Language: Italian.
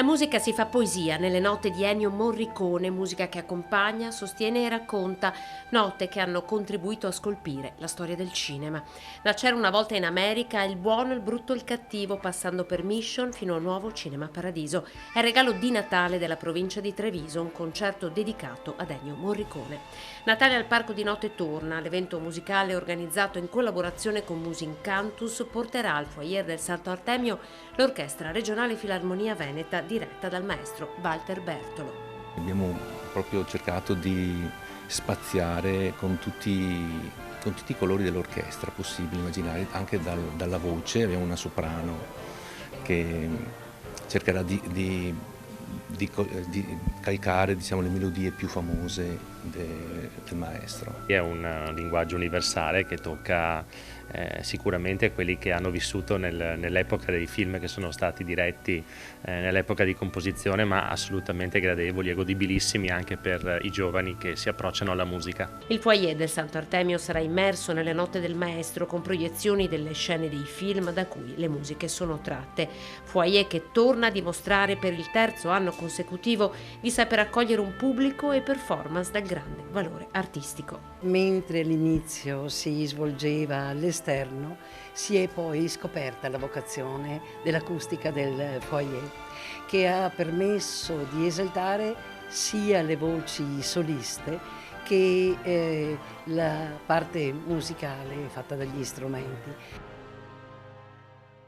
La musica si fa poesia nelle note di Ennio Morricone, musica che accompagna, sostiene e racconta, note che hanno contribuito a scolpire la storia del cinema. Da C'era una volta in America, Il buono, il brutto e il cattivo, passando per Mission fino al nuovo Cinema Paradiso. È il regalo di Natale della provincia di Treviso, un concerto dedicato ad Ennio Morricone. Natale al Parco di Notte torna, l'evento musicale organizzato in collaborazione con Musincantus porterà al foyer del Santo Artemio l'Orchestra Regionale Filarmonia Veneta diretta dal maestro Walter Bertolo. Abbiamo proprio cercato di spaziare con tutti i colori dell'orchestra possibili, immaginare anche dalla voce. Abbiamo una soprano che cercherà di calcare, diciamo, le melodie più famose del maestro. È un linguaggio universale che tocca sicuramente quelli che hanno vissuto nell'epoca dei film che sono stati diretti nell'epoca di composizione, ma assolutamente gradevoli e godibilissimi anche per i giovani che si approcciano alla musica. Il foyer del Santo Artemio sarà immerso nelle note del maestro con proiezioni delle scene dei film da cui le musiche sono tratte. Foyer che torna a dimostrare per il terzo anno consecutivo di saper accogliere un pubblico e performance dal grande valore artistico. Mentre all'inizio si svolgeva all'esterno, si è poi scoperta la vocazione dell'acustica del foyer, che ha permesso di esaltare sia le voci soliste che la parte musicale fatta dagli strumenti.